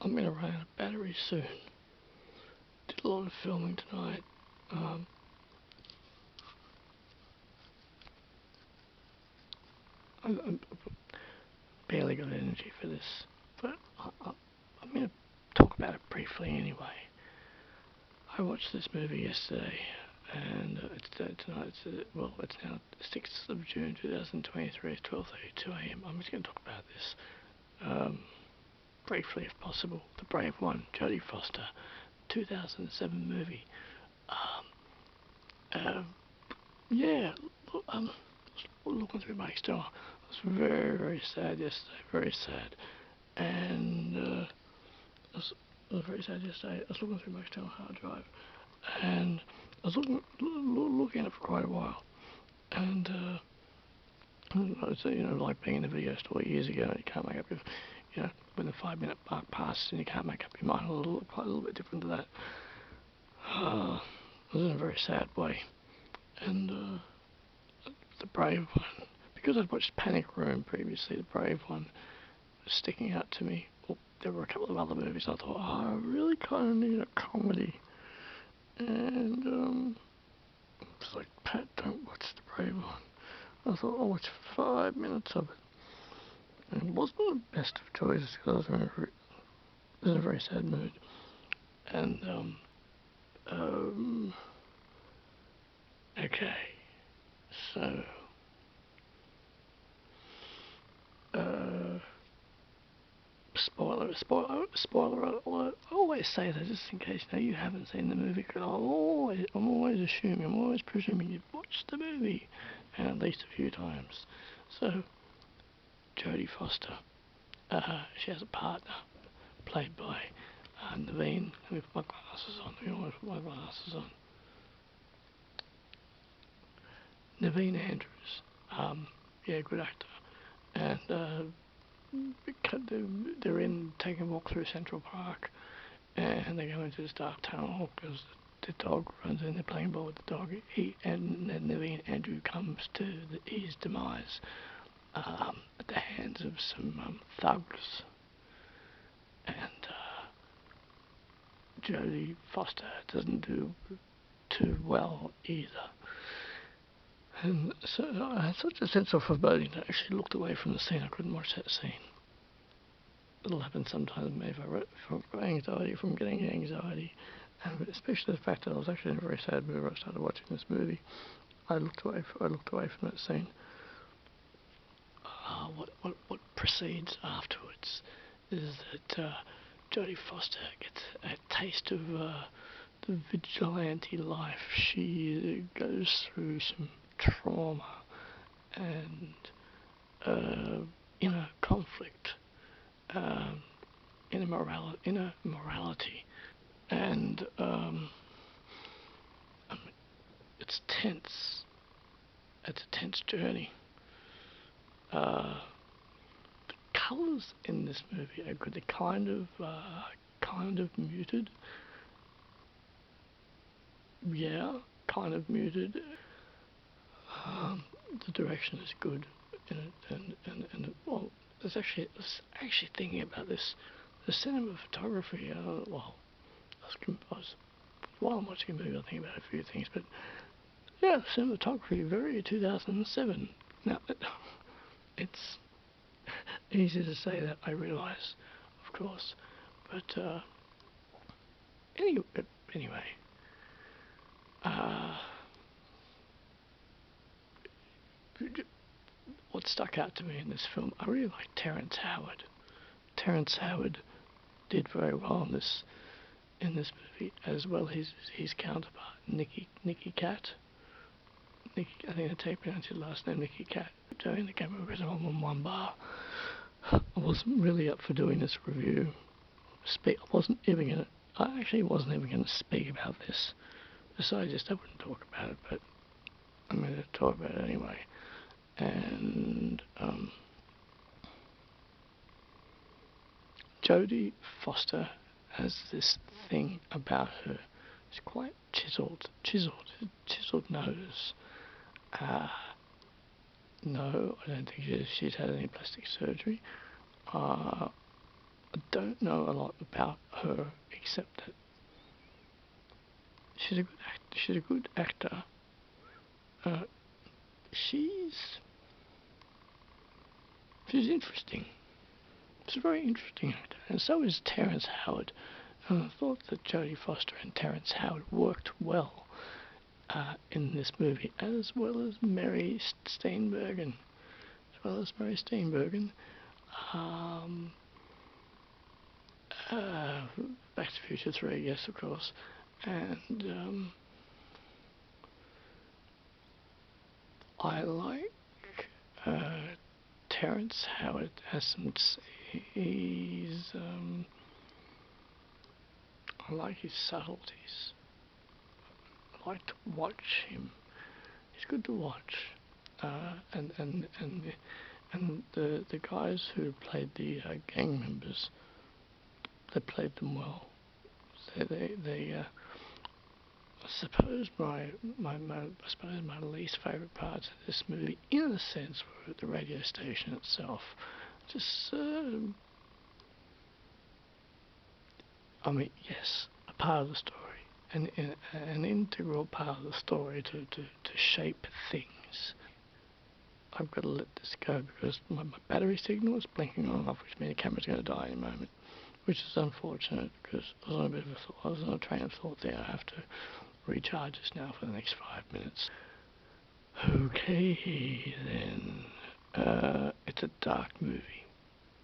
I'm going to run out of battery soon. Did a lot of filming tonight. I barely got energy for this, but I'm going to talk about it briefly anyway. I watched this movie yesterday, and tonight. It's now 6th of June 2023. It's 12:32 a.m. I'm just going to talk about this briefly, if possible. The Brave One, Jodie Foster, 2007 movie. Yeah, looking through my external, I was very, very sad yesterday. Very sad, and I was very sad yesterday. I was looking through my external hard drive, and I was looking at it for quite a while, and I was, like being in a video store years ago, you can't make up your, when the 5-minute mark passes and you can't make up your mind, it'll look quite a little bit different to that. I was in a very sad way, and The Brave One, because I'd watched Panic Room previously, The Brave One was sticking out to me. Well, there were a couple of other movies I thought, I really kind of need a comedy, and it's like, Pat, don't watch The Brave One. I thought I'll watch 5 minutes of it. And it wasn't the best of choices because I was in a very sad mood. And, okay. So, spoiler alert. I always say that just in case you haven't seen the movie, because I'm always presuming you've watched the movie, and at least a few times. So, Jodie Foster, she has a partner, played by Naveen. Let me put my glasses on. Naveen Andrews, good actor, and they're taking a walk through Central Park, and they go into this dark tunnel because the dog runs in. They're playing ball with the dog. And Naveen Andrew comes to his demise at the hands of some thugs, and Jodie Foster doesn't do too well either. And so I had such a sense of foreboding that I actually looked away from the scene. I couldn't watch that scene. It'll happen sometimes maybe from getting anxiety, and especially the fact that I was actually in a very sad mood when I started watching this movie. I looked away from that scene. What proceeds afterwards is that Jodie Foster gets a taste of the vigilante life. She goes through some trauma and inner conflict, inner morality, and it's tense. It's a tense journey. The colours in this movie are good. They're kind of muted. Yeah, kind of muted. The direction is good, and well, I was actually thinking about this. The cinematography. While I'm watching the movie, I think about a few things, but yeah, cinematography, very 2007. Now, it's easy to say that, I realise, of course, but anyway, what stuck out to me in this film, I really like Terrence Howard. Terrence Howard did very well in this movie, as well as his counterpart, Nicky Cat. I think that's how you pronounce your last name, Nicky Cat. Doing the camera was on one bar. I wasn't really up for doing this review. I actually wasn't even going to speak about this. So I wouldn't talk about it, but I'm going to talk about it anyway. And Jodie Foster has this thing about her. She's quite chiseled nose. No, I don't think she's had any plastic surgery. I don't know a lot about her except that she's a good actor. She's interesting. She's a very interesting actor, and so is Terrence Howard. And I thought that Jodie Foster and Terrence Howard worked well in this movie, as well as Mary Steenburgen. Back to the Future 3, yes, of course. And I like Terrence Howard as some. I like his subtleties. I like to watch him. He's good to watch. And the guys who played the gang members, they played them well. I suppose my least favourite parts of this movie, in a sense, were the radio station itself. Just, I mean, yes, a part of the story, an integral part of the story to shape things. I've got to let this go because my battery signal is blinking on and off, which means the camera's going to die in a moment, which is unfortunate because I was on a train of thought there. I have to recharge this now for the next 5 minutes. Okay, then. It's a dark movie,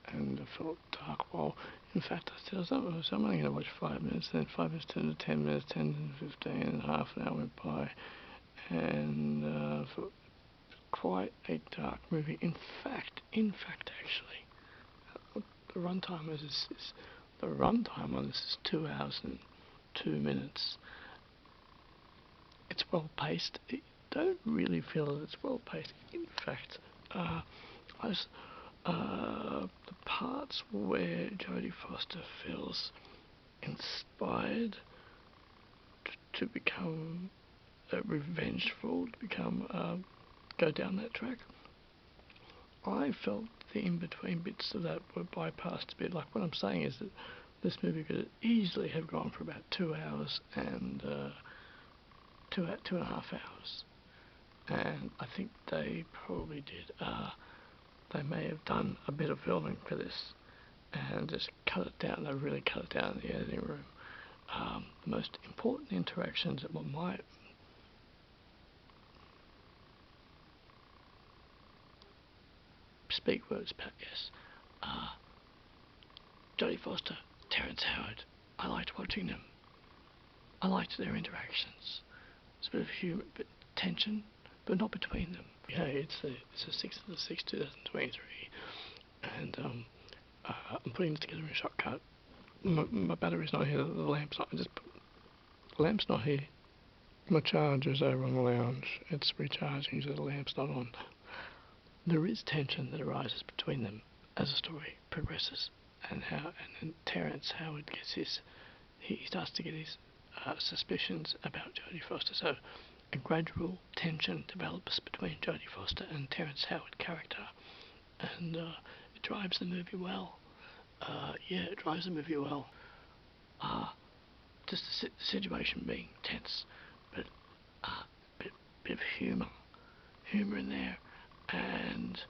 and I felt dark. Well, in fact, I said I'm only going to watch 5 minutes, then 5 minutes turned to 10 minutes, 10 to 15, and half an hour went by, and for quite a dark movie. In fact, actually, the runtime on this is 2 hours and 2 minutes. It's well paced. I don't really feel that it's well paced. In fact, the parts where Jodie Foster feels inspired to become revengeful, to go down that track, I felt the in-between bits of that were bypassed a bit. Like, what I'm saying is that this movie could easily have gone for about 2 hours and 2.5 hours, and I think they probably did. They may have done a bit of filming for this and just cut it down. They really cut it down in the editing room. The most important interactions, well, my speak words, Pat, yes. Jodie Foster, Terrence Howard, I liked watching them. I liked their interactions. It's a bit of humour, bit of tension, but not between them. Yeah, it's the 6th of the 6th, 2023, and I'm putting this together in Shotcut. My battery's not here, the lamp's not, the lamp's not here. My charger's over on the lounge. It's recharging, so the lamp's not on. There is tension that arises between them as the story progresses, and then Terrence Howard he starts to get his suspicions about Jodie Foster. So a gradual tension develops between Jodie Foster and Terrence Howard character, and it drives the movie well. It drives the movie well. Just the situation being tense, but bit of humour in there, and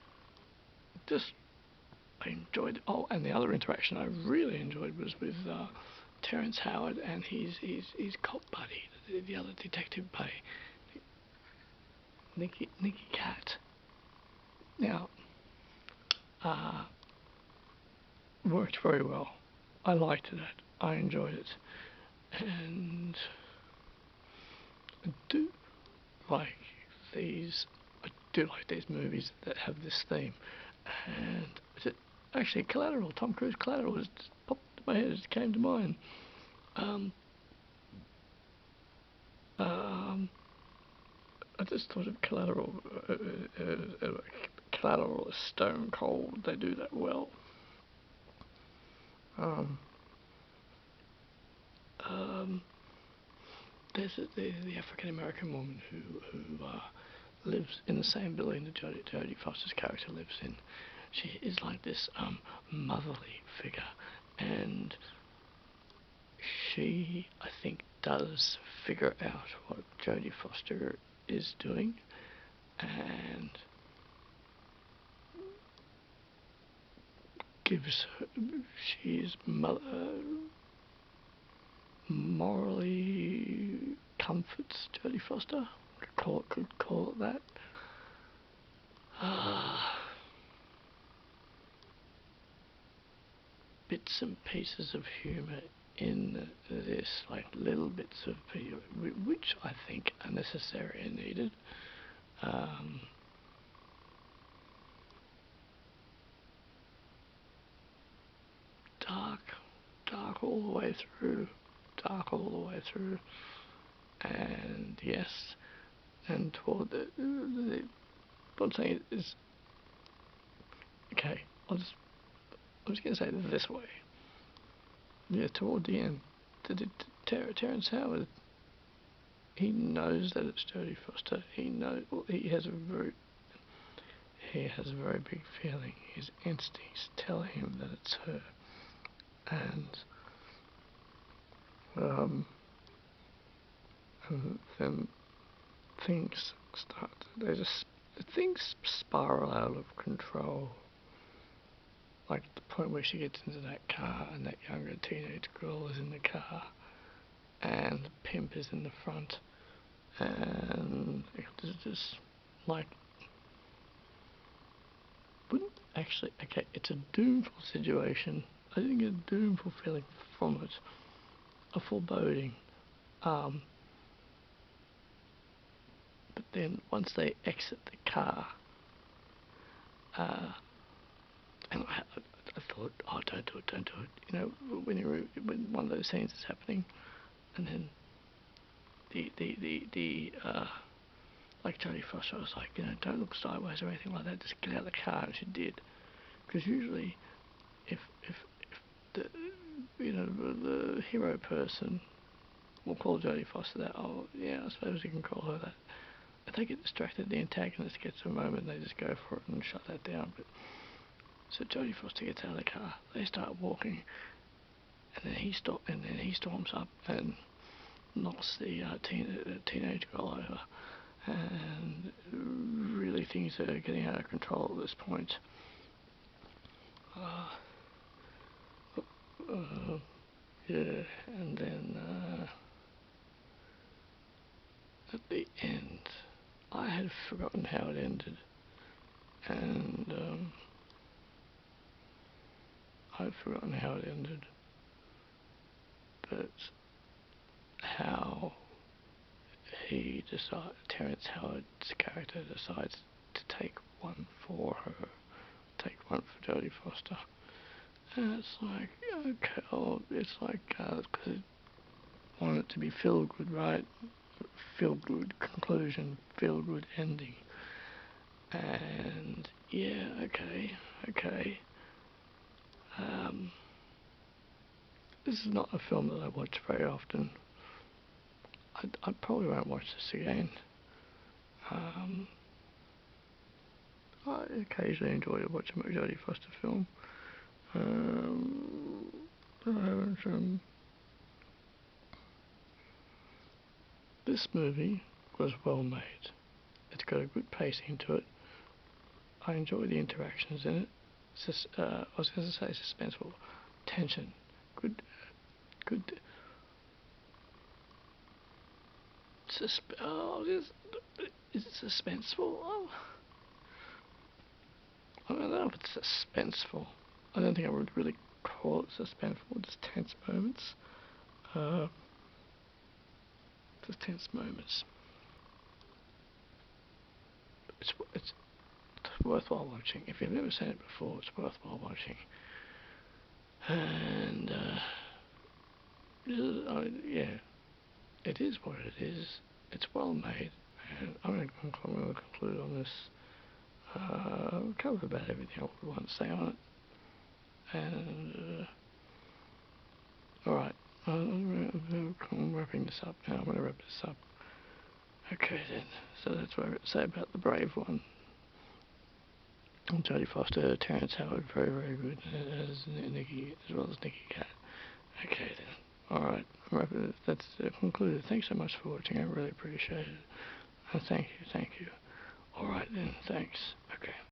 just I enjoyed. Oh, and the other interaction I really enjoyed was with Terrence Howard and his cop buddy, the other detective buddy, Nicky Cat. Now, worked very well. I liked that. I enjoyed it, and I do like these. I do like these movies that have this theme. And is it actually Collateral? Tom Cruise Collateral just popped into my head. It came to mind. I just thought of Collateral. Collateral is stone cold. They do that well. There's the African American woman who lives in the same building that Jodie Foster's character lives in. She is like this motherly figure, and she, I think, does figure out what Jodie Foster is doing, and gives her, she's morally comforts Jodie Foster. Could call it that. Bits and pieces of humour in this, like little bits of humour, which I think are necessary and needed. Dark all the way through, and yes, and toward the what I'm saying is, okay, I'm just going to say it this way. Yeah, toward the end, Terrence Howard, he knows that it's Jodie Foster. He knows. Well, he has a very big feeling. His instincts tell him that it's her, and then things start. Things spiral out of control. Like the point where she gets into that car and that younger teenage girl is in the car and the pimp is in the front, and it's just like, wouldn't actually, okay, it's a doomful situation. I didn't get a doomful feeling from it, a foreboding. But then once they exit the car, and I thought, oh, don't do it. You know, when one of those scenes is happening, and then like Jodie Foster was like, you know, don't look sideways or anything like that. Just get out of the car, and she did. Because usually, if the the hero person, we'll call Jodie Foster that. Oh, yeah, I suppose you can call her that. If they get distracted, the antagonist gets a moment, they just go for it and shut that down. But so Jodie Foster gets out of the car, they start walking, and then he storms up and knocks the teenage girl over, and really things are getting out of control at this point. Yeah, and then at the end, I had forgotten how it ended, and but how Terrence Howard's character decides to take one for her, take one for Jodie Foster. And it's like, okay, it's like, because it wanted it to be feel good, right? Feel good conclusion, feel good ending. And yeah, okay. This is not a film that I watch very often. I probably won't watch this again. I occasionally enjoy watching a Jodie Foster film. This movie was well made. It's got a good pacing to it. I enjoy the interactions in it. I was going to say suspenseful, tension, good. Is it suspenseful? Oh, I don't know if it's suspenseful. I don't think I would really call it suspenseful. Just tense moments. Just tense moments. It's worthwhile watching. If you've never seen it before, it's worthwhile watching. And yeah, it is what it is. It's well made, and I'm going to conclude on this. Covered about everything I would want to say on it. And alright, I'm wrapping this up now. I'm going to wrap this up. Okay then, so that's what I have to say about The Brave One. Jodie Foster, Terrence Howard, very, very good, as Nikki, as well as Nikki Cat. Okay then. Alright, that's concluded. Thanks so much for watching, I really appreciate it. Thank you. Alright then, thanks. Okay.